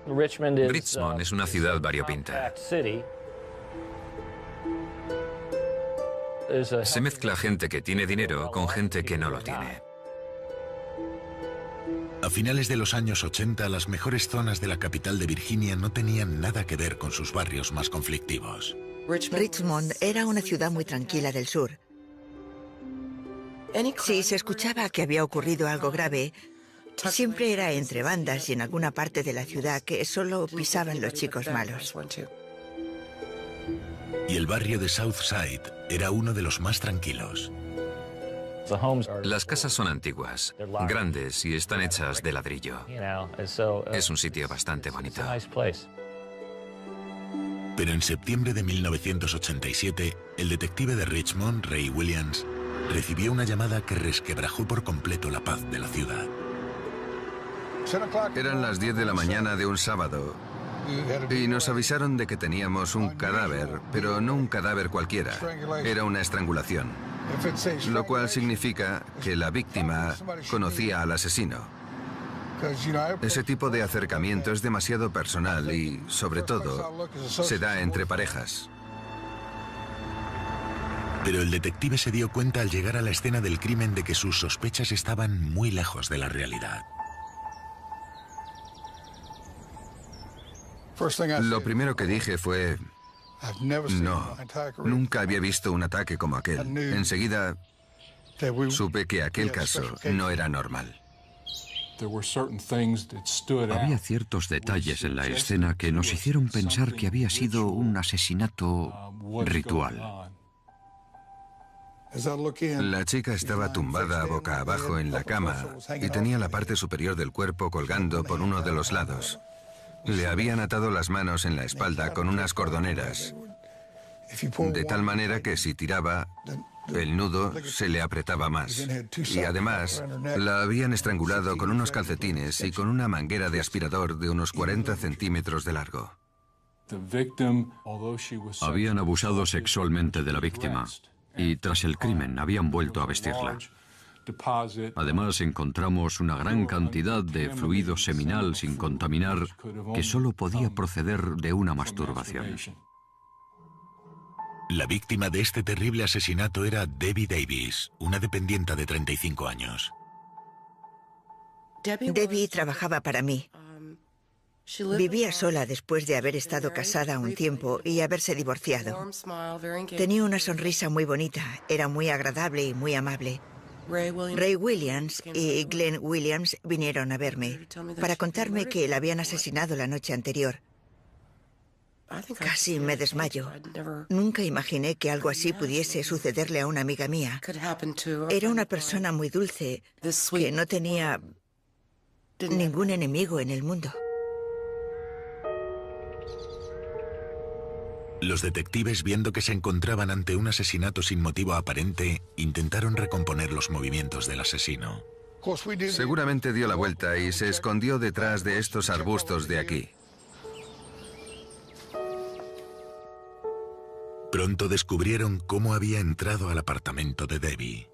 Richmond es una ciudad variopinta. Se mezcla gente que tiene dinero con gente que no lo tiene. A finales de los años 80, las mejores zonas de la capital de Virginia no tenían nada que ver con sus barrios más conflictivos. Richmond era una ciudad muy tranquila del sur. Si se escuchaba que había ocurrido algo grave, siempre era entre bandas y en alguna parte de la ciudad que solo pisaban los chicos malos. Y el barrio de Southside era uno de los más tranquilos. Las casas son antiguas, grandes y están hechas de ladrillo. Es un sitio bastante bonito. Pero en septiembre de 1987, el detective de Richmond, Ray Williams, recibió una llamada que resquebrajó por completo la paz de la ciudad. Eran las 10 de la mañana de un sábado y nos avisaron de que teníamos un cadáver, pero no un cadáver cualquiera, era una estrangulación, lo cual significa que la víctima conocía al asesino. Ese tipo de acercamiento es demasiado personal y, sobre todo, se da entre parejas. Pero el detective se dio cuenta al llegar a la escena del crimen de que sus sospechas estaban muy lejos de la realidad. Lo primero que dije fue: no, nunca había visto un ataque como aquel. Enseguida supe que aquel caso no era normal. Había ciertos detalles en la escena que nos hicieron pensar que había sido un asesinato ritual. La chica estaba tumbada boca abajo en la cama y tenía la parte superior del cuerpo colgando por uno de los lados. Le habían atado las manos en la espalda con unas cordoneras, de tal manera que si tiraba, el nudo se le apretaba más. Y además, la habían estrangulado con unos calcetines y con una manguera de aspirador de unos 40 centímetros de largo. Habían abusado sexualmente de la víctima y tras el crimen habían vuelto a vestirla. Además, encontramos una gran cantidad de fluido seminal sin contaminar que solo podía proceder de una masturbación. La víctima de este terrible asesinato era Debbie Davis, una dependienta de 35 años. Debbie trabajaba para mí. Vivía sola después de haber estado casada un tiempo y haberse divorciado. Tenía una sonrisa muy bonita, era muy agradable y muy amable. Ray Williams y Glenn Williams vinieron a verme para contarme que la habían asesinado la noche anterior. Casi me desmayo. Nunca imaginé que algo así pudiese sucederle a una amiga mía. Era una persona muy dulce, que no tenía ningún enemigo en el mundo. Los detectives, viendo que se encontraban ante un asesinato sin motivo aparente, intentaron recomponer los movimientos del asesino. Seguramente dio la vuelta y se escondió detrás de estos arbustos de aquí. Pronto descubrieron cómo había entrado al apartamento de Debbie.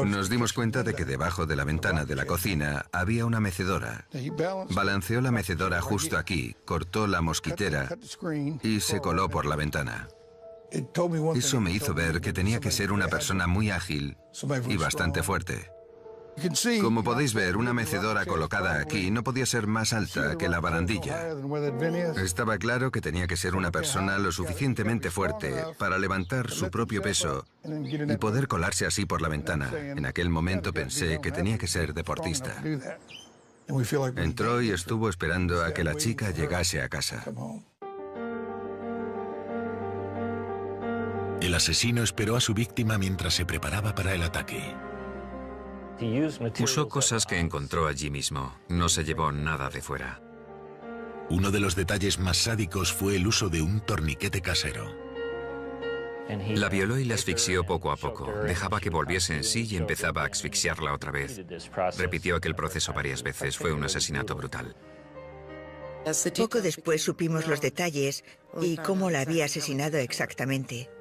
Nos dimos cuenta de que debajo de la ventana de la cocina había una mecedora. Balanceó la mecedora justo aquí, cortó la mosquitera y se coló por la ventana. Eso me hizo ver que tenía que ser una persona muy ágil y bastante fuerte. Como podéis ver, una mecedora colocada aquí no podía ser más alta que la barandilla. Estaba claro que tenía que ser una persona lo suficientemente fuerte para levantar su propio peso y poder colarse así por la ventana. En aquel momento pensé que tenía que ser deportista. Entró y estuvo esperando a que la chica llegase a casa. El asesino esperó a su víctima mientras se preparaba para el ataque. Usó cosas que encontró allí mismo. No se llevó nada de fuera. Uno de los detalles más sádicos fue el uso de un torniquete casero. La violó y la asfixió poco a poco. Dejaba que volviese en sí y empezaba a asfixiarla otra vez. Repitió aquel proceso varias veces. Fue un asesinato brutal. Poco después supimos los detalles y cómo la había asesinado exactamente.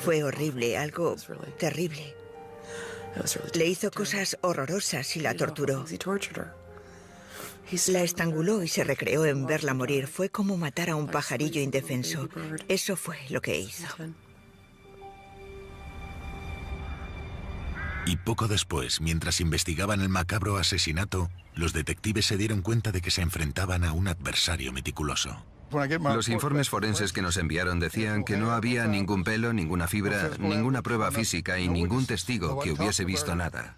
Fue horrible, algo terrible. Le hizo cosas horrorosas y la torturó. La estranguló y se recreó en verla morir. Fue como matar a un pajarillo indefenso. Eso fue lo que hizo. Y poco después, mientras investigaban el macabro asesinato, los detectives se dieron cuenta de que se enfrentaban a un adversario meticuloso. Los informes forenses que nos enviaron decían que no había ningún pelo, ninguna fibra, ninguna prueba física y ningún testigo que hubiese visto nada.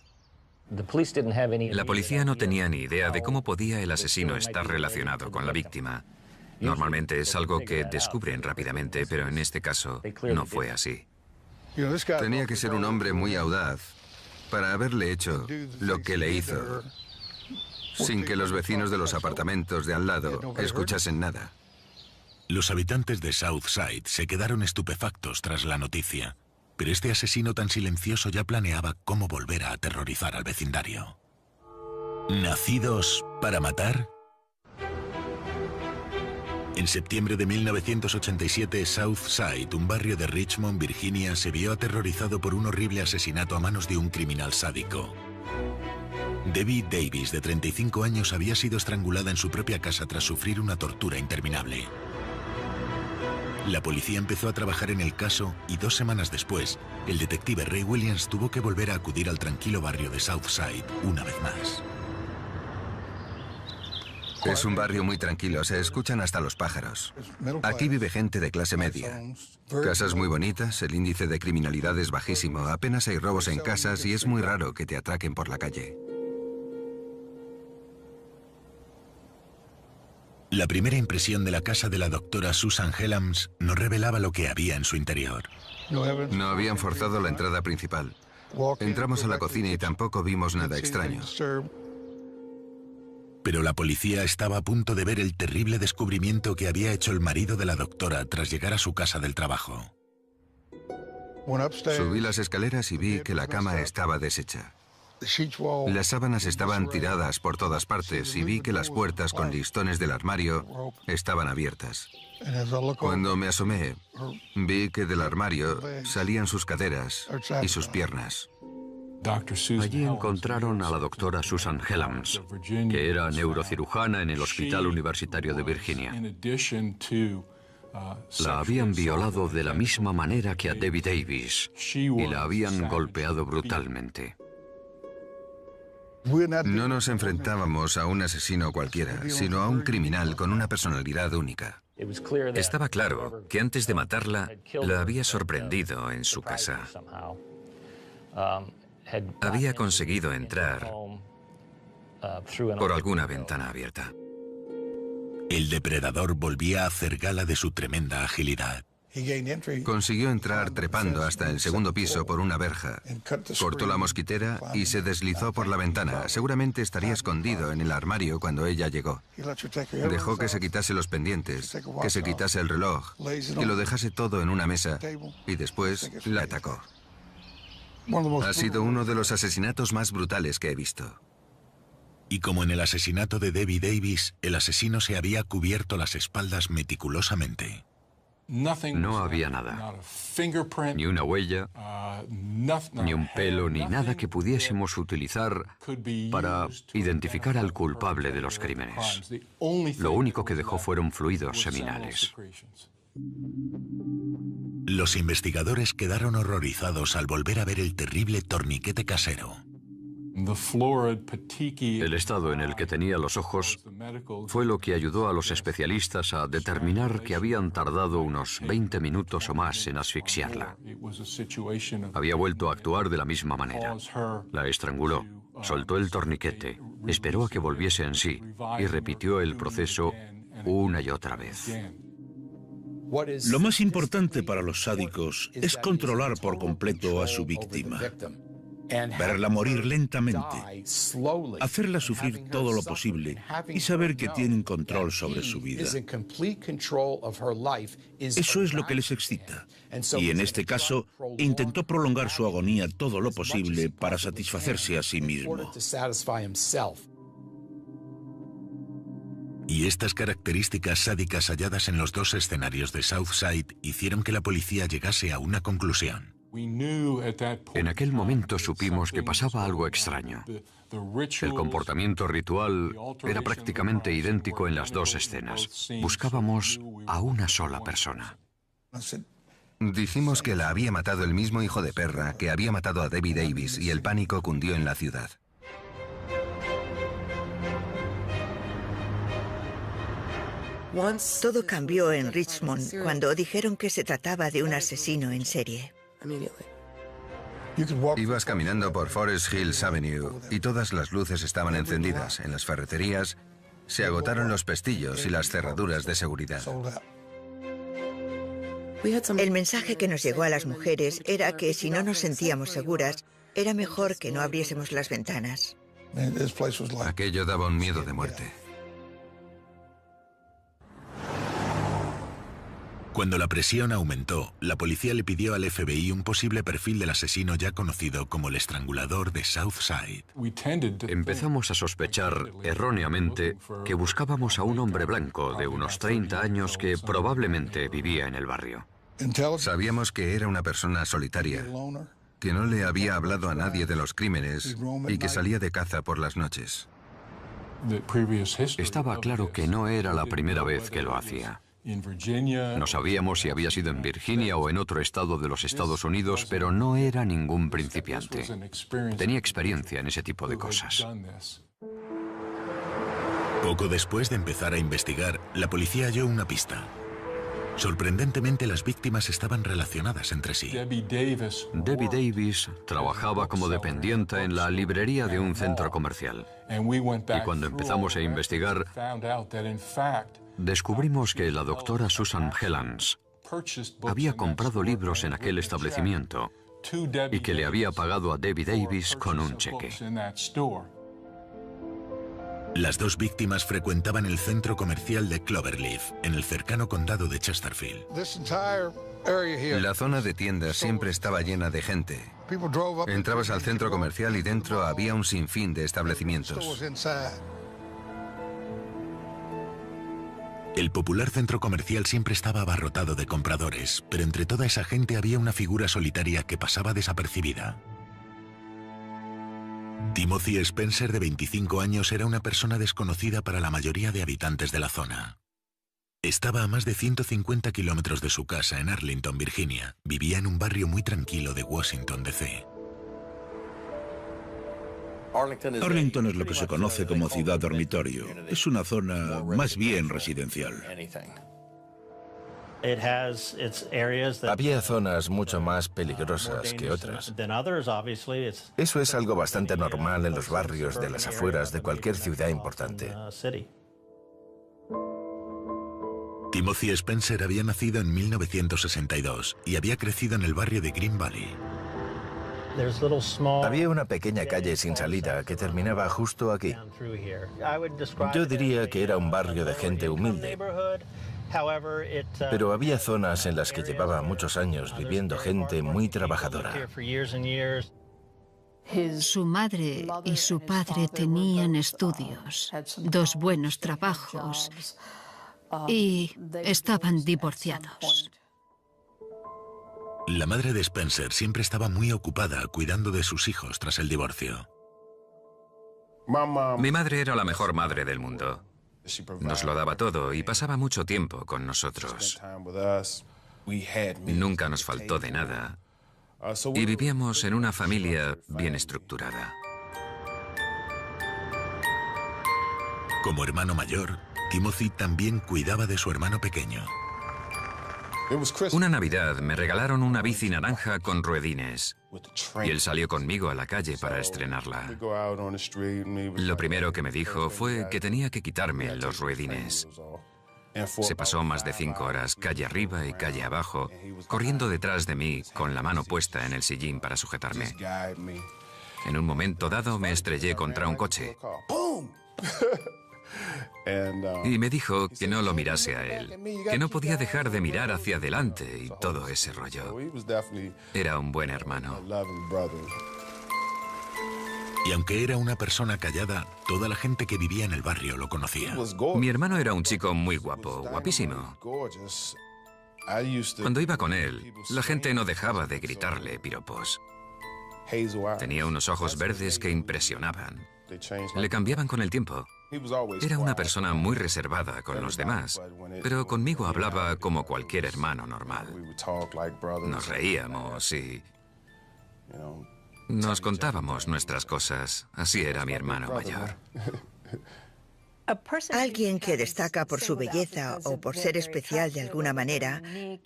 La policía no tenía ni idea de cómo podía el asesino estar relacionado con la víctima. Normalmente es algo que descubren rápidamente, pero en este caso no fue así. Tenía que ser un hombre muy audaz para haberle hecho lo que le hizo, sin que los vecinos de los apartamentos de al lado escuchasen nada. Los habitantes de Southside se quedaron estupefactos tras la noticia, pero este asesino tan silencioso ya planeaba cómo volver a aterrorizar al vecindario. ¿Nacidos para matar? En septiembre de 1987, Southside, un barrio de Richmond, Virginia, se vio aterrorizado por un horrible asesinato a manos de un criminal sádico. Debbie Davis, de 35 años, había sido estrangulada en su propia casa tras sufrir una tortura interminable. La policía empezó a trabajar en el caso y 2 semanas después, el detective Ray Williams tuvo que volver a acudir al tranquilo barrio de Southside una vez más. Es un barrio muy tranquilo, se escuchan hasta los pájaros. Aquí vive gente de clase media. Casas muy bonitas, el índice de criminalidad es bajísimo, apenas hay robos en casas y es muy raro que te atraquen por la calle. La primera impresión de la casa de la doctora Susan Helms no revelaba lo que había en su interior. No habían forzado la entrada principal. Entramos a la cocina y tampoco vimos nada extraño. Pero la policía estaba a punto de ver el terrible descubrimiento que había hecho el marido de la doctora tras llegar a su casa del trabajo. Subí las escaleras y vi que la cama estaba deshecha. Las sábanas estaban tiradas por todas partes y vi que las puertas con listones del armario estaban abiertas. Cuando me asomé, vi que del armario salían sus caderas y sus piernas. Allí encontraron a la doctora Susan Helms, que era neurocirujana en el Hospital Universitario de Virginia. La habían violado de la misma manera que a Debbie Davis y la habían golpeado brutalmente. No nos enfrentábamos a un asesino cualquiera, sino a un criminal con una personalidad única. Estaba claro que antes de matarla, la había sorprendido en su casa. Había conseguido entrar por alguna ventana abierta. El depredador volvía a hacer gala de su tremenda agilidad. Consiguió entrar trepando hasta el segundo piso por una verja, cortó la mosquitera y se deslizó por la ventana. Seguramente estaría escondido en el armario cuando ella llegó. Dejó que se quitase los pendientes, que se quitase el reloj, que lo dejase todo en una mesa y después la atacó. Ha sido uno de los asesinatos más brutales que he visto. Y como en el asesinato de Debbie Davis, el asesino se había cubierto las espaldas meticulosamente. No había nada, ni una huella, ni un pelo, ni nada que pudiésemos utilizar para identificar al culpable de los crímenes. Lo único que dejó fueron fluidos seminales. Los investigadores quedaron horrorizados al volver a ver el terrible torniquete casero. El estado en el que tenía los ojos fue lo que ayudó a los especialistas a determinar que habían tardado unos 20 minutos o más en asfixiarla. Había vuelto a actuar de la misma manera. La estranguló, soltó el torniquete, esperó a que volviese en sí y repitió el proceso una y otra vez. Lo más importante para los sádicos es controlar por completo a su víctima. Verla morir lentamente, hacerla sufrir todo lo posible y saber que tienen control sobre su vida. Eso es lo que les excita. Y en este caso, intentó prolongar su agonía todo lo posible para satisfacerse a sí mismo. Y estas características sádicas halladas en los 2 escenarios de Southside hicieron que la policía llegase a una conclusión. En aquel momento supimos que pasaba algo extraño. El comportamiento ritual era prácticamente idéntico en las dos escenas. Buscábamos a una sola persona. Dijimos que la había matado el mismo hijo de perra que había matado a Debbie Davis y el pánico cundió en la ciudad. Todo cambió en Richmond cuando dijeron que se trataba de un asesino en serie. Ibas caminando por Forest Hills Avenue y todas las luces estaban encendidas. En las ferreterías se agotaron los pestillos y las cerraduras de seguridad. El mensaje que nos llegó a las mujeres era que si no nos sentíamos seguras, era mejor que no abriésemos las ventanas. Aquello daba un miedo de muerte. Cuando la presión aumentó, la policía le pidió al FBI un posible perfil del asesino ya conocido como el estrangulador de Southside. Empezamos a sospechar erróneamente que buscábamos a un hombre blanco de unos 30 años que probablemente vivía en el barrio. Sabíamos que era una persona solitaria, que no le había hablado a nadie de los crímenes y que salía de caza por las noches. Estaba claro que no era la primera vez que lo hacía. No sabíamos si había sido en Virginia o en otro estado de los Estados Unidos, pero no era ningún principiante. Tenía experiencia en ese tipo de cosas. Poco después de empezar a investigar, la policía halló una pista. Sorprendentemente, las víctimas estaban relacionadas entre sí. Debbie Davis trabajaba como dependiente en la librería de un centro comercial. Y cuando empezamos a investigar, descubrimos que la doctora Susan Helens había comprado libros en aquel establecimiento y que le había pagado a Debbie Davis con un cheque. Las dos víctimas frecuentaban el centro comercial de Cloverleaf, en el cercano condado de Chesterfield. La zona de tiendas siempre estaba llena de gente. Entrabas al centro comercial y dentro había un sinfín de establecimientos. El popular centro comercial siempre estaba abarrotado de compradores, pero entre toda esa gente había una figura solitaria que pasaba desapercibida. Timothy Spencer, de 25 años, era una persona desconocida para la mayoría de habitantes de la zona. Estaba a más de 150 kilómetros de su casa en Arlington, Virginia. Vivía en un barrio muy tranquilo de Washington, D.C. Arlington es lo que se conoce como ciudad dormitorio. Es una zona más bien residencial. Había zonas mucho más peligrosas que otras. Eso es algo bastante normal en los barrios de las afueras de cualquier ciudad importante. Timothy Spencer había nacido en 1962 y había crecido en el barrio de Green Valley. Había una pequeña calle sin salida que terminaba justo aquí. Yo diría que era un barrio de gente humilde. Pero había zonas en las que llevaba muchos años viviendo gente muy trabajadora. Su madre y su padre tenían estudios, 2 buenos trabajos y estaban divorciados. La madre de Spencer siempre estaba muy ocupada cuidando de sus hijos tras el divorcio. Mi madre era la mejor madre del mundo. Nos lo daba todo y pasaba mucho tiempo con nosotros. Nunca nos faltó de nada y vivíamos en una familia bien estructurada. Como hermano mayor, Timothy también cuidaba de su hermano pequeño. Una Navidad me regalaron una bici naranja con ruedines y él salió conmigo a la calle para estrenarla. Lo primero que me dijo fue que tenía que quitarme los ruedines. Se pasó más de 5 horas calle arriba y calle abajo, corriendo detrás de mí con la mano puesta en el sillín para sujetarme. En un momento dado me estrellé contra un coche. Y me dijo que no lo mirase a él, que no podía dejar de mirar hacia adelante y todo ese rollo. Era un buen hermano. Y aunque era una persona callada, toda la gente que vivía en el barrio lo conocía. Mi hermano era un chico muy guapo, guapísimo. Cuando iba con él, la gente no dejaba de gritarle piropos. Tenía unos ojos verdes que impresionaban. Le cambiaban con el tiempo. Era una persona muy reservada con los demás, pero conmigo hablaba como cualquier hermano normal. Nos reíamos y nos contábamos nuestras cosas. Así era mi hermano mayor. Alguien que destaca por su belleza o por ser especial de alguna manera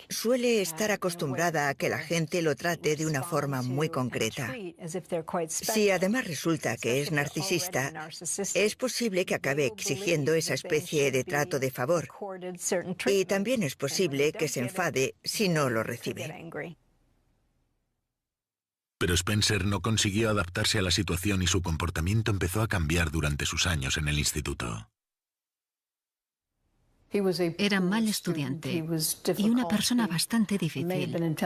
suele estar acostumbrada a que la gente lo trate de una forma muy concreta. Si además resulta que es narcisista, es posible que acabe exigiendo esa especie de trato de favor. Y también es posible que se enfade si no lo recibe. Pero Spencer no consiguió adaptarse a la situación y su comportamiento empezó a cambiar durante sus años en el instituto. Era mal estudiante y una persona bastante difícil.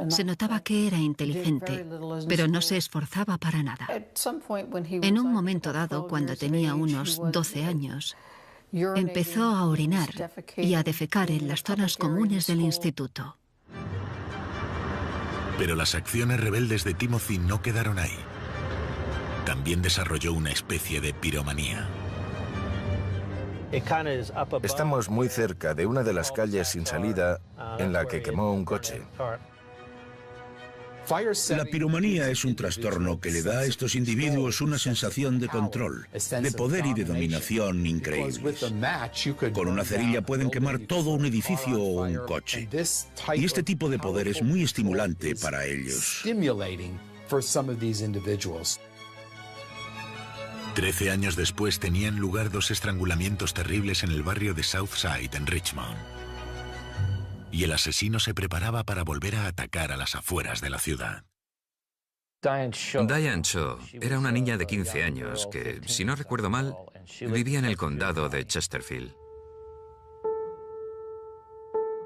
Se notaba que era inteligente, pero no se esforzaba para nada. En un momento dado, cuando tenía unos 12 años, empezó a orinar y a defecar en las zonas comunes del instituto. Pero las acciones rebeldes de Timothy no quedaron ahí. También desarrolló una especie de piromanía. Estamos muy cerca de una de las calles sin salida en la que quemó un coche. La piromanía es un trastorno que le da a estos individuos una sensación de control, de poder y de dominación increíbles. Con una cerilla pueden quemar todo un edificio o un coche. Y este tipo de poder es muy estimulante para ellos. 13 años después tenían lugar 2 estrangulamientos terribles en el barrio de Southside, en Richmond. Y el asesino se preparaba para volver a atacar a las afueras de la ciudad. Diane Shaw era una niña de 15 años que, si no recuerdo mal, vivía en el condado de Chesterfield.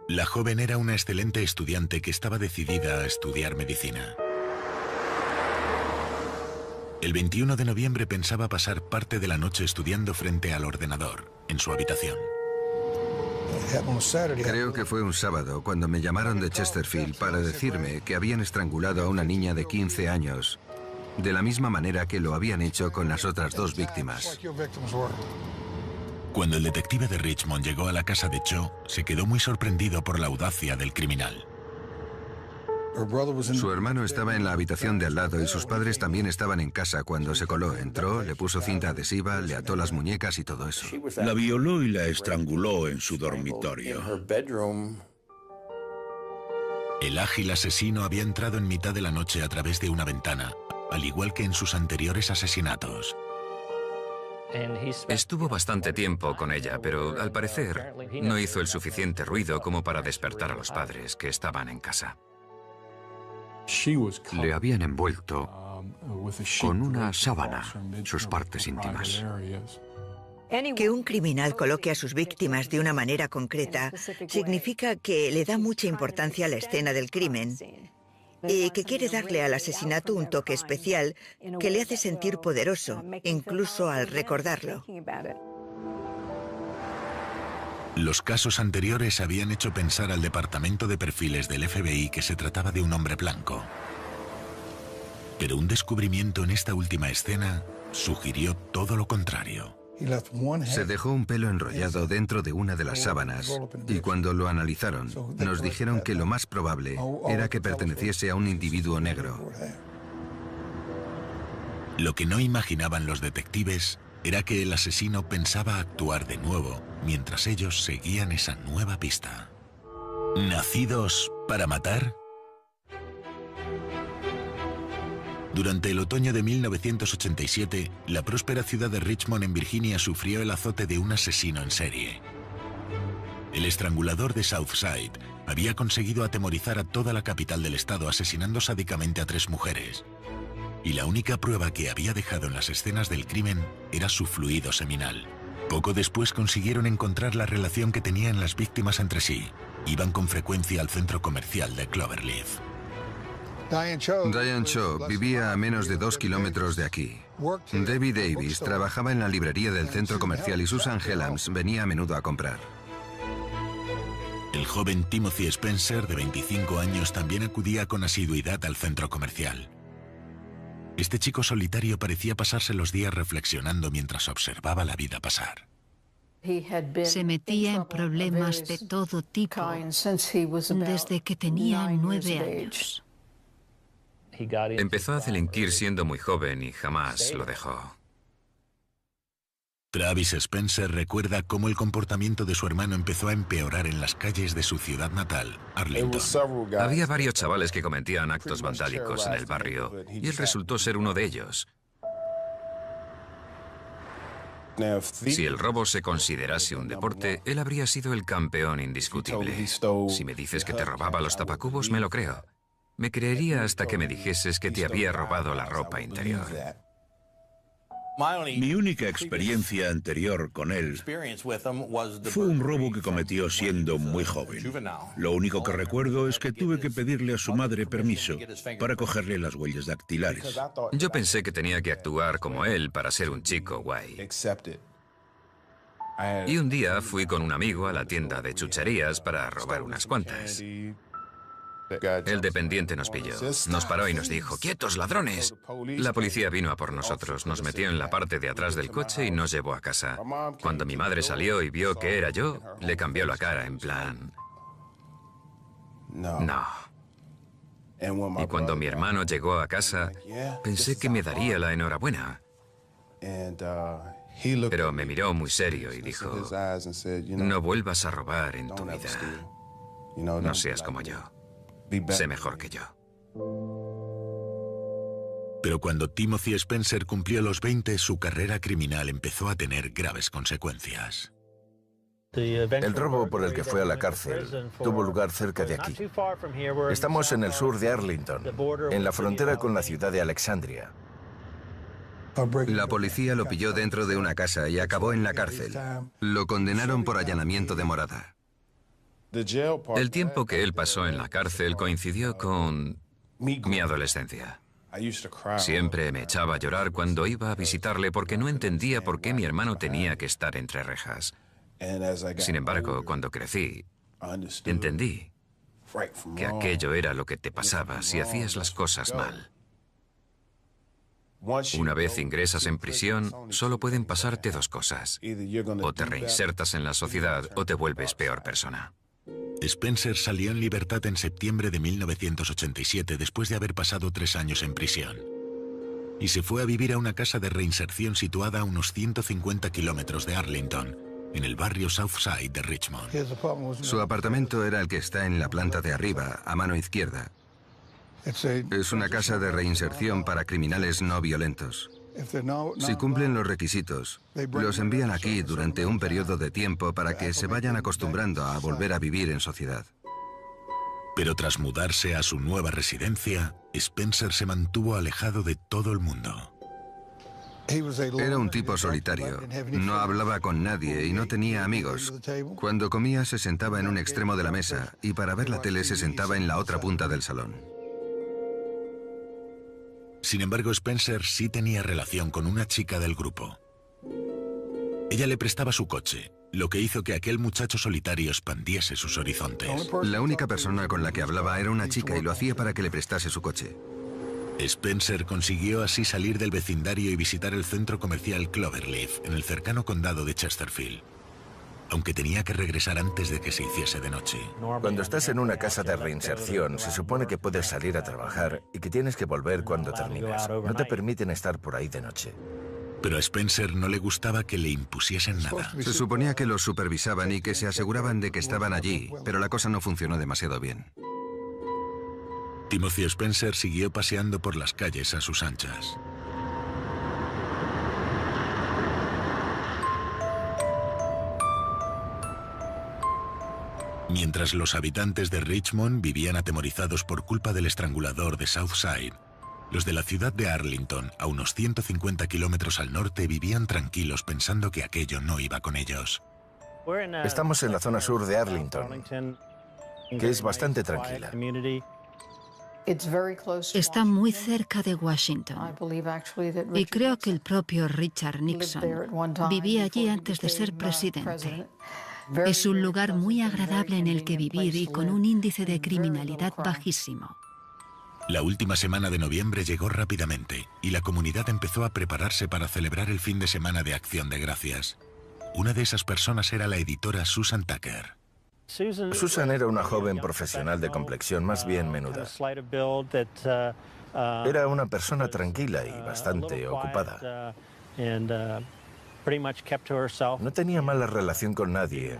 La joven era una excelente estudiante que estaba decidida a estudiar medicina. El 21 de noviembre pensaba pasar parte de la noche estudiando frente al ordenador, en su habitación. Creo que fue un sábado cuando me llamaron de Chesterfield para decirme que habían estrangulado a una niña de 15 años, de la misma manera que lo habían hecho con las otras 2 víctimas. Cuando el detective de Richmond llegó a la casa de Cho, se quedó muy sorprendido por la audacia del criminal. Su hermano estaba en la habitación de al lado y sus padres también estaban en casa cuando se coló. Entró, le puso cinta adhesiva, le ató las muñecas y todo eso. La violó y la estranguló en su dormitorio. El ágil asesino había entrado en mitad de la noche a través de una ventana, al igual que en sus anteriores asesinatos. Estuvo bastante tiempo con ella, pero al parecer no hizo el suficiente ruido como para despertar a los padres que estaban en casa. Le habían envuelto con una sábana sus partes íntimas. Que un criminal coloque a sus víctimas de una manera concreta significa que le da mucha importancia a la escena del crimen y que quiere darle al asesinato un toque especial que le hace sentir poderoso, incluso al recordarlo. Los casos anteriores habían hecho pensar al departamento de perfiles del FBI que se trataba de un hombre blanco. Pero un descubrimiento en esta última escena sugirió todo lo contrario. Se dejó un pelo enrollado dentro de una de las sábanas y cuando lo analizaron, nos dijeron que lo más probable era que perteneciese a un individuo negro. Lo que no imaginaban los detectives era que el asesino pensaba actuar de nuevo mientras ellos seguían esa nueva pista. ¿Nacidos para matar? Durante el otoño de 1987, la próspera ciudad de Richmond, en Virginia, sufrió el azote de un asesino en serie. El estrangulador de Southside había conseguido atemorizar a toda la capital del estado asesinando sádicamente a 3 mujeres. Y la única prueba que había dejado en las escenas del crimen era su fluido seminal. Poco después consiguieron encontrar la relación que tenían las víctimas entre sí. Iban con frecuencia al centro comercial de Cloverleaf. Diane Shaw vivía a menos de 2 kilómetros de aquí. Debbie Davis trabajaba en la librería del centro comercial y Susan Hellams venía a menudo a comprar. El El joven Timothy Spencer, de 25 años, también acudía con asiduidad al centro comercial. Este chico solitario parecía pasarse los días reflexionando mientras observaba la vida pasar. Se metía en problemas de todo tipo desde que tenía 9 años. Empezó a delinquir siendo muy joven y jamás lo dejó. Travis Spencer recuerda cómo el comportamiento de su hermano empezó a empeorar en las calles de su ciudad natal, Arlington. Había varios chavales que cometían actos vandálicos en el barrio y él resultó ser uno de ellos. Si el robo se considerase un deporte, él habría sido el campeón indiscutible. Si me dices que te robaba los tapacubos, me lo creo. Me creería hasta que me dijeses que te había robado la ropa interior. Mi única experiencia anterior con él fue un robo que cometió siendo muy joven. Lo único que recuerdo es que tuve que pedirle a su madre permiso para cogerle las huellas dactilares. Yo pensé que tenía que actuar como él para ser un chico guay. Y un día fui con un amigo a la tienda de chucherías para robar unas cuantas. El dependiente nos pilló, nos paró y nos dijo: ¡quietos, ladrones! La policía vino a por nosotros, nos metió en la parte de atrás del coche y nos llevó a casa. Cuando mi madre salió y vio que era yo, le cambió la cara en plan... No. Y cuando mi hermano llegó a casa, pensé que me daría la enhorabuena. Pero me miró muy serio y dijo: no vuelvas a robar en tu vida. No seas como yo. Sé mejor que yo. Pero cuando Timothy Spencer cumplió los 20, su carrera criminal empezó a tener graves consecuencias. El robo por el que fue a la cárcel tuvo lugar cerca de aquí. Estamos en el sur de Arlington, en la frontera con la ciudad de Alexandria. La policía lo pilló dentro de una casa y acabó en la cárcel. Lo condenaron por allanamiento de morada. El tiempo que él pasó en la cárcel coincidió con mi adolescencia. Siempre me echaba a llorar cuando iba a visitarle porque no entendía por qué mi hermano tenía que estar entre rejas. Sin embargo, cuando crecí, entendí que aquello era lo que te pasaba si hacías las cosas mal. Una vez ingresas en prisión, solo pueden pasarte dos cosas. O te reinsertas en la sociedad o te vuelves peor persona. Spencer salió en libertad en septiembre de 1987 después de haber pasado 3 años en prisión. Y se fue a vivir a una casa de reinserción situada a unos 150 kilómetros de Arlington, en el barrio Southside de Richmond. Su apartamento era el que está en la planta de arriba, a mano izquierda. Es una casa de reinserción para criminales no violentos. Si cumplen los requisitos, los envían aquí durante un periodo de tiempo para que se vayan acostumbrando a volver a vivir en sociedad. Pero tras mudarse a su nueva residencia, Spencer se mantuvo alejado de todo el mundo. Era un tipo solitario, no hablaba con nadie y no tenía amigos. Cuando comía se sentaba en un extremo de la mesa y para ver la tele se sentaba en la otra punta del salón. Sin embargo, Spencer sí tenía relación con una chica del grupo. Ella le prestaba su coche, lo que hizo que aquel muchacho solitario expandiese sus horizontes. La única persona con la que hablaba era una chica y lo hacía para que le prestase su coche. Spencer consiguió así salir del vecindario y visitar el centro comercial Cloverleaf, en el cercano condado de Chesterfield, aunque tenía que regresar antes de que se hiciese de noche. Cuando estás en una casa de reinserción, se supone que puedes salir a trabajar y que tienes que volver cuando terminas. No te permiten estar por ahí de noche. Pero a Spencer no le gustaba que le impusiesen nada. Se suponía que los supervisaban y que se aseguraban de que estaban allí, pero la cosa no funcionó demasiado bien. Timothy Spencer siguió paseando por las calles a sus anchas. Mientras los habitantes de Richmond vivían atemorizados por culpa del estrangulador de Southside, los de la ciudad de Arlington, a unos 150 kilómetros al norte, vivían tranquilos pensando que aquello no iba con ellos. Estamos en la zona sur de Arlington, que es bastante tranquila. Está muy cerca de Washington. Y creo que el propio Richard Nixon vivía allí antes de ser presidente. Es un lugar muy agradable en el que vivir y con un índice de criminalidad bajísimo. La última semana de noviembre llegó rápidamente y la comunidad empezó a prepararse para celebrar el fin de semana de Acción de Gracias. Una de esas personas era la editora Susan Tucker. Susan era una joven profesional de complexión más bien menuda. Era una persona tranquila y bastante ocupada. No tenía mala relación con nadie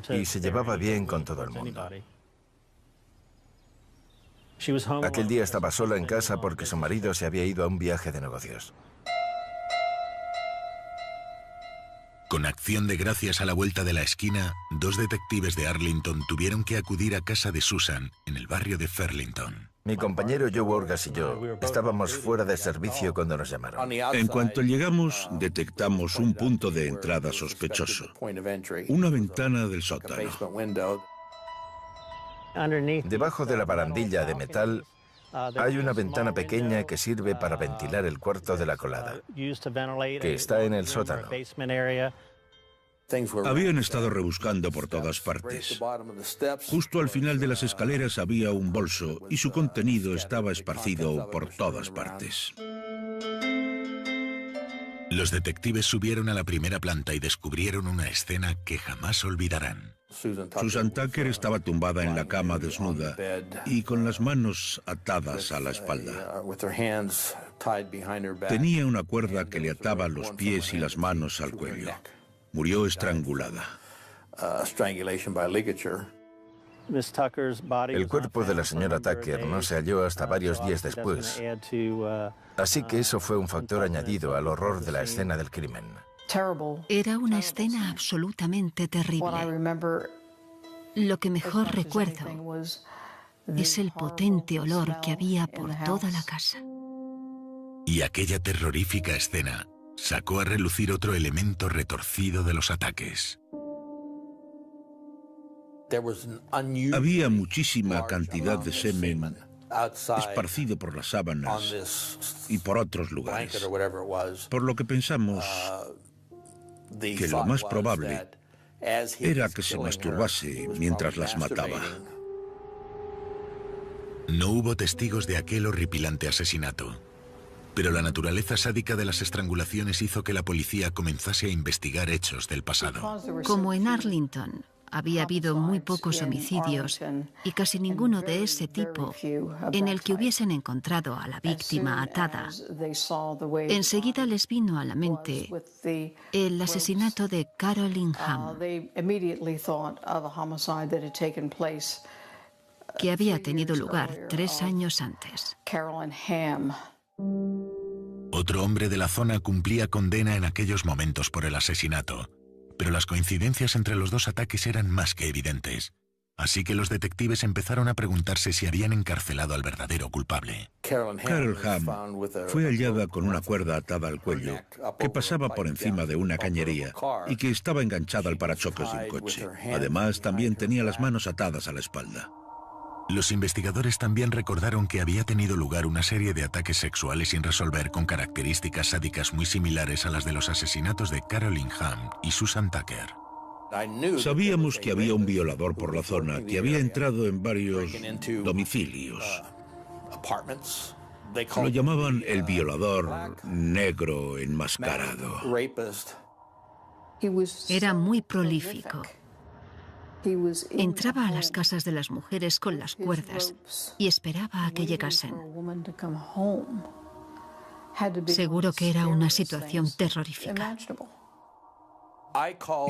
y se llevaba bien con todo el mundo. Aquel día estaba sola en casa porque su marido se había ido a un viaje de negocios. Con Acción de Gracias a la vuelta de la esquina, 2 detectives de Arlington tuvieron que acudir a casa de Susan, en el barrio de Fairlington. Mi compañero Joe Borgas y yo estábamos fuera de servicio cuando nos llamaron. En cuanto llegamos, detectamos un punto de entrada sospechoso. Una ventana del sótano. Debajo de la barandilla de metal hay una ventana pequeña que sirve para ventilar el cuarto de la colada, que está en el sótano. Habían estado rebuscando por todas partes. Justo al final de las escaleras había un bolso y su contenido estaba esparcido por todas partes. Los detectives subieron a la primera planta y descubrieron una escena que jamás olvidarán. Susan Tucker estaba tumbada en la cama desnuda y con las manos atadas a la espalda. Tenía una cuerda que le ataba los pies y las manos al cuello. Murió estrangulada. El cuerpo de la señora Tucker no se halló hasta varios días después, así que eso fue un factor añadido al horror de la escena del crimen. Era una escena absolutamente terrible. Lo que mejor recuerdo es el potente olor que había por toda la casa. Y aquella terrorífica escena sacó a relucir otro elemento retorcido de los ataques. Había muchísima cantidad de semen esparcido por las sábanas y por otros lugares, por lo que pensamos que lo más probable era que se masturbase mientras las mataba. No hubo testigos de aquel horripilante asesinato, pero la naturaleza sádica de las estrangulaciones hizo que la policía comenzase a investigar hechos del pasado. Como en Arlington había habido muy pocos homicidios y casi ninguno de ese tipo en el que hubiesen encontrado a la víctima atada, enseguida les vino a la mente el asesinato de Carolyn Hamm, que había tenido lugar 3 años antes. Otro hombre de la zona cumplía condena en aquellos momentos por el asesinato, pero las coincidencias entre los 2 ataques eran más que evidentes. Así que los detectives empezaron a preguntarse si habían encarcelado al verdadero culpable. Carol Hamm fue hallada con una cuerda atada al cuello que pasaba por encima de una cañería y que estaba enganchada al parachoques de un coche. Además, también tenía las manos atadas a la espalda. Los investigadores también recordaron que había tenido lugar una serie de ataques sexuales sin resolver con características sádicas muy similares a las de los asesinatos de Carolyn Hamm y Susan Tucker. Sabíamos que había un violador por la zona que había entrado en varios domicilios. Lo llamaban el violador negro enmascarado. Era muy prolífico. Entraba a las casas de las mujeres con las cuerdas y esperaba a que llegasen. Seguro que era una situación terrorífica.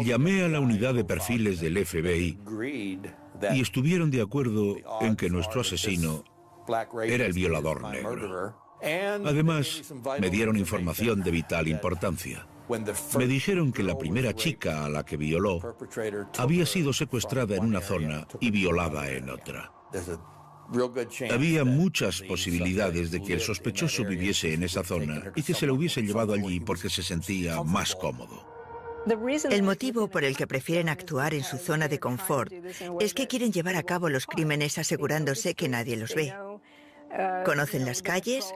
Llamé a la unidad de perfiles del FBI y estuvieron de acuerdo en que nuestro asesino era el violador negro. Además, me dieron información de vital importancia. Me dijeron que la primera chica a la que violó había sido secuestrada en una zona y violada en otra. Había muchas posibilidades de que el sospechoso viviese en esa zona y que se lo hubiese llevado allí porque se sentía más cómodo. El motivo por el que prefieren actuar en su zona de confort es que quieren llevar a cabo los crímenes asegurándose que nadie los ve. Conocen las calles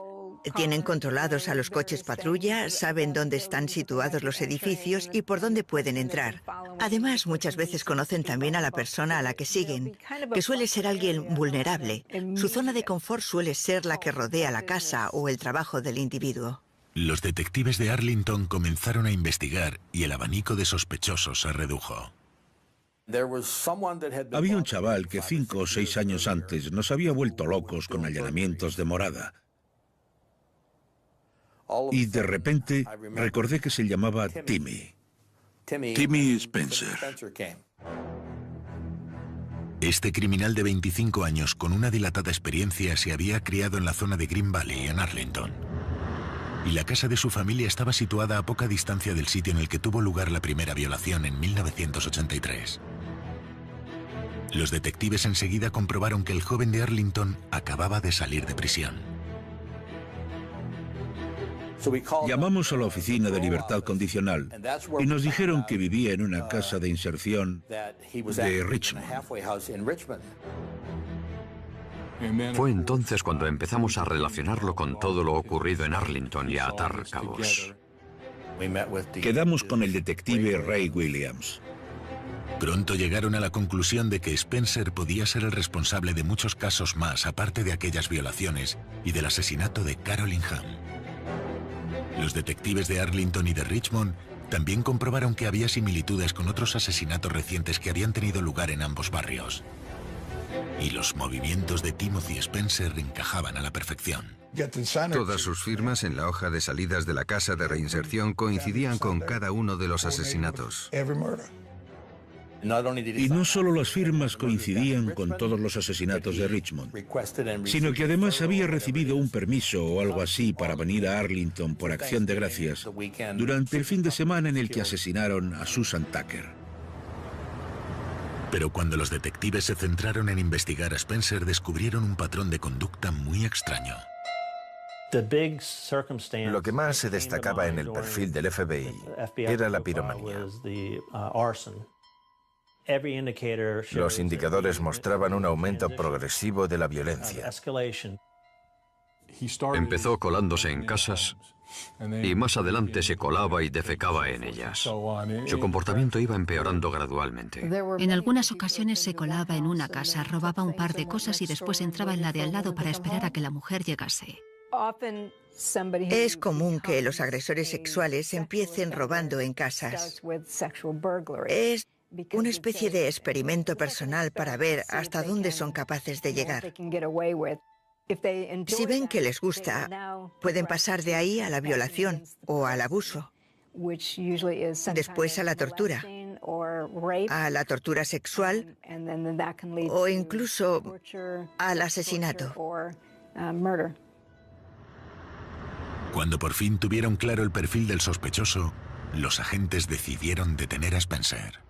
Tienen controlados a los coches patrulla, saben dónde están situados los edificios y por dónde pueden entrar. Además, muchas veces conocen también a la persona a la que siguen, que suele ser alguien vulnerable. Su zona de confort suele ser la que rodea la casa o el trabajo del individuo. Los detectives de Arlington comenzaron a investigar y el abanico de sospechosos se redujo. Había un chaval que 5 o 6 años antes nos había vuelto locos con allanamientos de morada. Y de repente recordé que se llamaba Timmy. Timmy Spencer. Este criminal de 25 años con una dilatada experiencia se había criado en la zona de Green Valley, en Arlington. Y la casa de su familia estaba situada a poca distancia del sitio en el que tuvo lugar la primera violación en 1983. Los detectives enseguida comprobaron que el joven de Arlington acababa de salir de prisión. Llamamos a la oficina de libertad condicional y nos dijeron que vivía en una casa de inserción de Richmond. Fue entonces cuando empezamos a relacionarlo con todo lo ocurrido en Arlington y a atar cabos. Quedamos con el detective Ray Williams. Pronto llegaron a la conclusión de que Spencer podía ser el responsable de muchos casos más, aparte de aquellas violaciones y del asesinato de Carolyn Hamm. Los detectives de Arlington y de Richmond también comprobaron que había similitudes con otros asesinatos recientes que habían tenido lugar en ambos barrios. Y los movimientos de Timothy Spencer encajaban a la perfección. Todas sus firmas en la hoja de salidas de la casa de reinserción coincidían con cada uno de los asesinatos. Y no solo las firmas coincidían con todos los asesinatos de Richmond, sino que además había recibido un permiso o algo así para venir a Arlington por Acción de Gracias durante el fin de semana en el que asesinaron a Susan Tucker. Pero cuando los detectives se centraron en investigar a Spencer, descubrieron un patrón de conducta muy extraño. Lo que más se destacaba en el perfil del FBI era la piromanía. Los indicadores mostraban un aumento progresivo de la violencia. Empezó colándose en casas y más adelante se colaba y defecaba en ellas. Su comportamiento iba empeorando gradualmente. En algunas ocasiones se colaba en una casa, robaba un par de cosas y después entraba en la de al lado para esperar a que la mujer llegase. Es común que los agresores sexuales empiecen robando en casas. Es una especie de experimento personal para ver hasta dónde son capaces de llegar. Si ven que les gusta, pueden pasar de ahí a la violación o al abuso, después a la tortura sexual o incluso al asesinato. Cuando por fin tuvieron claro el perfil del sospechoso, los agentes decidieron detener a Spencer.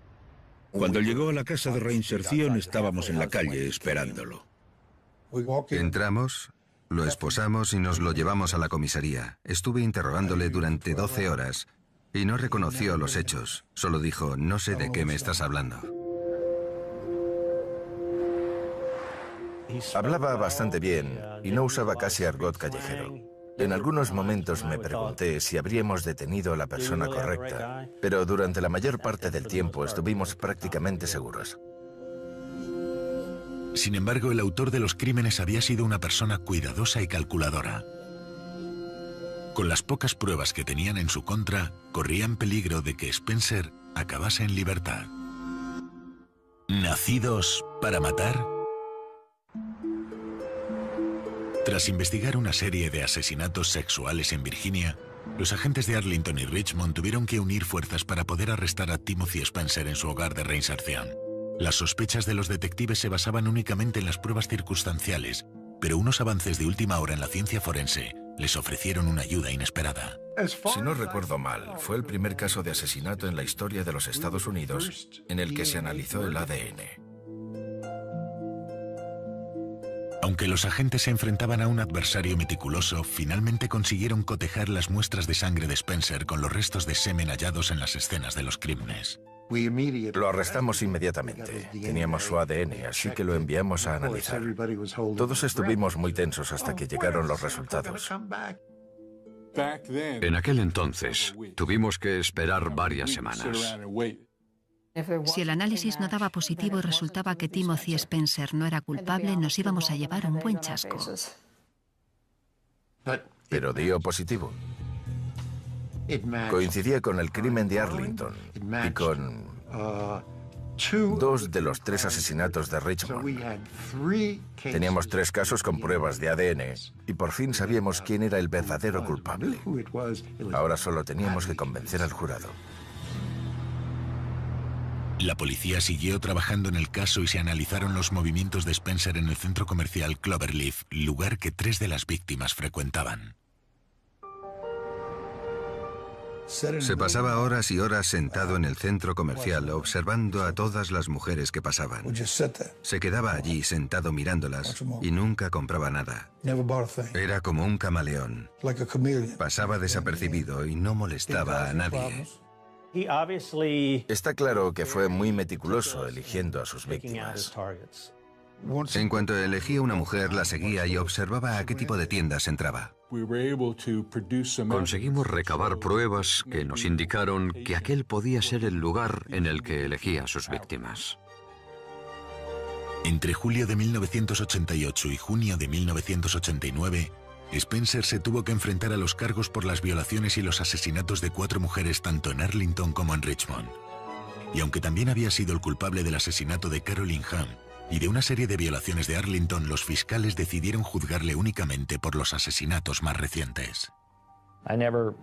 Cuando llegó a la casa de reinserción estábamos en la calle esperándolo. Entramos, lo esposamos y nos lo llevamos a la comisaría. Estuve interrogándole durante 12 horas y no reconoció los hechos. Solo dijo, no sé de qué me estás hablando. Hablaba bastante bien y no usaba casi argot callejero. En algunos momentos me pregunté si habríamos detenido a la persona correcta, pero durante la mayor parte del tiempo estuvimos prácticamente seguros. Sin embargo, el autor de los crímenes había sido una persona cuidadosa y calculadora. Con las pocas pruebas que tenían en su contra, corrían peligro de que Spencer acabase en libertad. ¿Nacidos para matar? Tras investigar una serie de asesinatos sexuales en Virginia, los agentes de Arlington y Richmond tuvieron que unir fuerzas para poder arrestar a Timothy Spencer en su hogar de reinserción. Las sospechas de los detectives se basaban únicamente en las pruebas circunstanciales, pero unos avances de última hora en la ciencia forense les ofrecieron una ayuda inesperada. Si no recuerdo mal, fue el primer caso de asesinato en la historia de los Estados Unidos en el que se analizó el ADN. Aunque los agentes se enfrentaban a un adversario meticuloso, finalmente consiguieron cotejar las muestras de sangre de Spencer con los restos de semen hallados en las escenas de los crímenes. Lo arrestamos inmediatamente. Teníamos su ADN, así que lo enviamos a analizar. Todos estuvimos muy tensos hasta que llegaron los resultados. En aquel entonces, tuvimos que esperar varias semanas. Si el análisis no daba positivo y resultaba que Timothy Spencer no era culpable, nos íbamos a llevar un buen chasco. Pero dio positivo. Coincidía con el crimen de Arlington y con 2 de los 3 asesinatos de Richmond. Teníamos 3 casos con pruebas de ADN y por fin sabíamos quién era el verdadero culpable. Ahora solo teníamos que convencer al jurado. La policía siguió trabajando en el caso y se analizaron los movimientos de Spencer en el centro comercial Cloverleaf, lugar que 3 de las víctimas frecuentaban. Se pasaba horas y horas sentado en el centro comercial observando a todas las mujeres que pasaban. Se quedaba allí sentado mirándolas y nunca compraba nada. Era como un camaleón. Pasaba desapercibido y no molestaba a nadie. Está claro que fue muy meticuloso eligiendo a sus víctimas. En cuanto elegía una mujer, la seguía y observaba a qué tipo de tiendas entraba. Conseguimos recabar pruebas que nos indicaron que aquel podía ser el lugar en el que elegía a sus víctimas. Entre julio de 1988 y junio de 1989, Spencer se tuvo que enfrentar a los cargos por las violaciones y los asesinatos de 4 mujeres tanto en Arlington como en Richmond. Y aunque también había sido el culpable del asesinato de Carolyn Hamm y de una serie de violaciones de Arlington, los fiscales decidieron juzgarle únicamente por los asesinatos más recientes.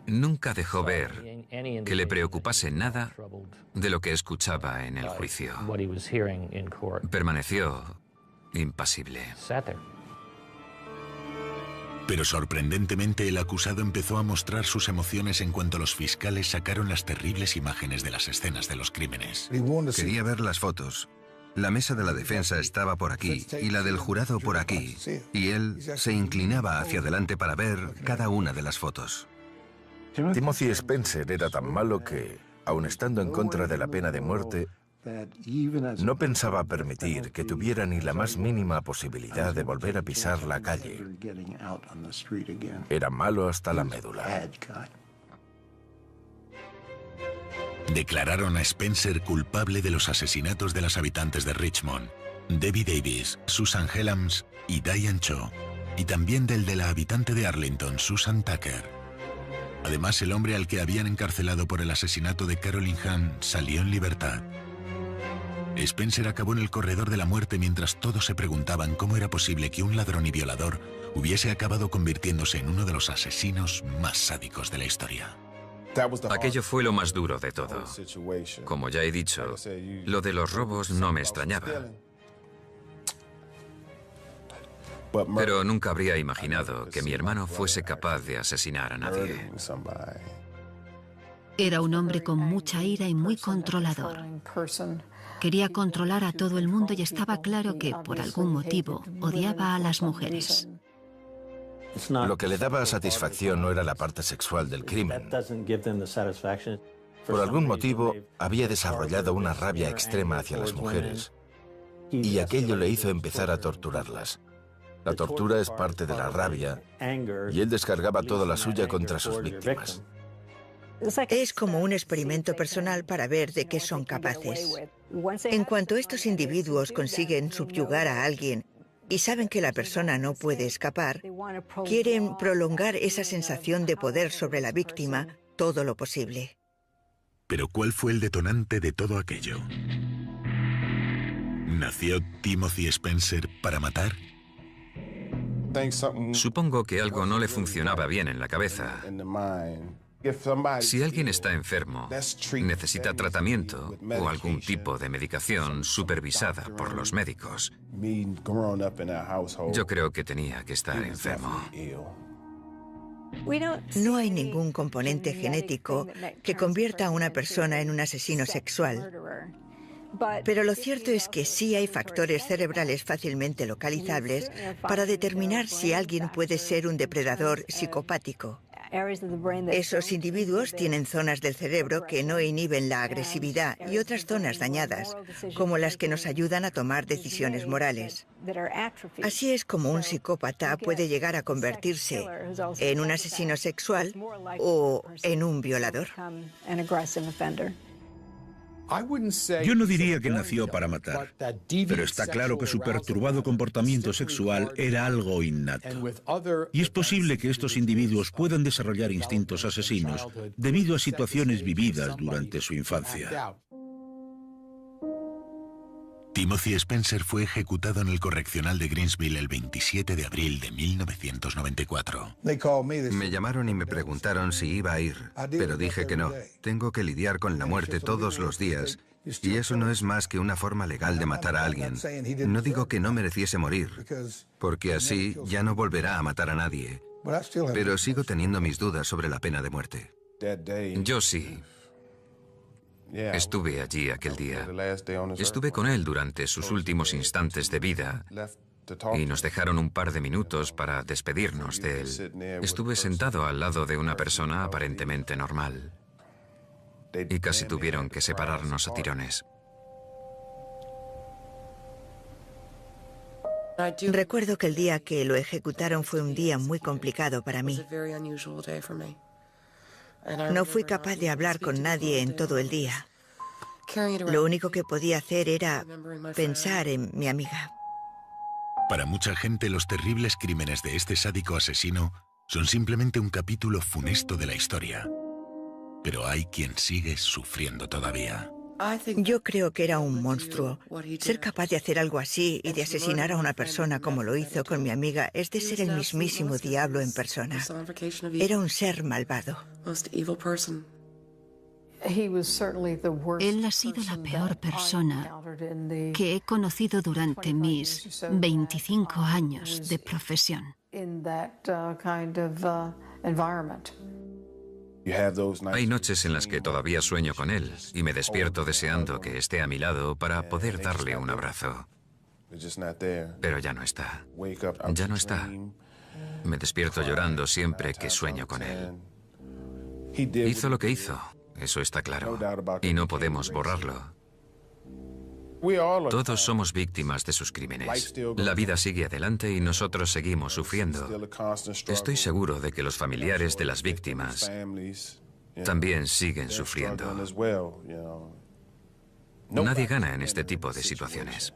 Nunca dejó ver que le preocupase nada de lo que escuchaba en el juicio. Permaneció impasible. Pero sorprendentemente el acusado empezó a mostrar sus emociones en cuanto los fiscales sacaron las terribles imágenes de las escenas de los crímenes. Quería ver las fotos. La mesa de la defensa estaba por aquí y la del jurado por aquí, y él se inclinaba hacia adelante para ver cada una de las fotos. Timothy Spencer era tan malo que, aun estando en contra de la pena de muerte, no pensaba permitir que tuviera ni la más mínima posibilidad de volver a pisar la calle. Era malo hasta la médula. Declararon a Spencer culpable de los asesinatos de las habitantes de Richmond, Debbie Davis, Susan Helms y Diane Cho, y también del de la habitante de Arlington, Susan Tucker. Además, el hombre al que habían encarcelado por el asesinato de Carolyn Hamm salió en libertad. Spencer acabó en el corredor de la muerte mientras todos se preguntaban cómo era posible que un ladrón y violador hubiese acabado convirtiéndose en uno de los asesinos más sádicos de la historia. Aquello fue lo más duro de todo. Como ya he dicho, lo de los robos no me extrañaba. Pero nunca habría imaginado que mi hermano fuese capaz de asesinar a nadie. Era un hombre con mucha ira y muy controlador. Quería controlar a todo el mundo y estaba claro que, por algún motivo, odiaba a las mujeres. Lo que le daba satisfacción no era la parte sexual del crimen. Por algún motivo, había desarrollado una rabia extrema hacia las mujeres, y aquello le hizo empezar a torturarlas. La tortura es parte de la rabia, y él descargaba toda la suya contra sus víctimas. Es como un experimento personal para ver de qué son capaces. En cuanto estos individuos consiguen subyugar a alguien y saben que la persona no puede escapar, quieren prolongar esa sensación de poder sobre la víctima todo lo posible. Pero ¿cuál fue el detonante de todo aquello? ¿Nació Timothy Spencer para matar? Supongo que algo no le funcionaba bien en la cabeza. Si alguien está enfermo, necesita tratamiento o algún tipo de medicación supervisada por los médicos. Yo creo que tenía que estar enfermo. No hay ningún componente genético que convierta a una persona en un asesino sexual. Pero lo cierto es que sí hay factores cerebrales fácilmente localizables para determinar si alguien puede ser un depredador psicopático. Esos individuos tienen zonas del cerebro que no inhiben la agresividad y otras zonas dañadas, como las que nos ayudan a tomar decisiones morales. Así es como un psicópata puede llegar a convertirse en un asesino sexual o en un violador. Yo no diría que nació para matar, pero está claro que su perturbado comportamiento sexual era algo innato. Y es posible que estos individuos puedan desarrollar instintos asesinos debido a situaciones vividas durante su infancia. Timothy Spencer fue ejecutado en el correccional de Greensville el 27 de abril de 1994. Me llamaron y me preguntaron si iba a ir, pero dije que no. Tengo que lidiar con la muerte todos los días, y eso no es más que una forma legal de matar a alguien. No digo que no mereciese morir, porque así ya no volverá a matar a nadie, pero sigo teniendo mis dudas sobre la pena de muerte. Yo sí. Estuve allí aquel día. Estuve con él durante sus últimos instantes de vida y nos dejaron un par de minutos para despedirnos de él. Estuve sentado al lado de una persona aparentemente normal y casi tuvieron que separarnos a tirones. Recuerdo que el día que lo ejecutaron fue un día muy complicado para mí. No fui capaz de hablar con nadie en todo el día. Lo único que podía hacer era pensar en mi amiga. Para mucha gente, los terribles crímenes de este sádico asesino son simplemente un capítulo funesto de la historia. Pero hay quien sigue sufriendo todavía. Yo creo que era un monstruo. Ser capaz de hacer algo así y de asesinar a una persona como lo hizo con mi amiga es de ser el mismísimo diablo en persona. Era un ser malvado. Él ha sido la peor persona que he conocido durante mis 25 años de profesión. Hay noches en las que todavía sueño con él y me despierto deseando que esté a mi lado para poder darle un abrazo. Pero ya no está. Ya no está. Me despierto llorando siempre que sueño con él. Hizo lo que hizo, eso está claro, y no podemos borrarlo. Todos somos víctimas de sus crímenes. La vida sigue adelante y nosotros seguimos sufriendo. Estoy seguro de que los familiares de las víctimas también siguen sufriendo. Nadie gana en este tipo de situaciones.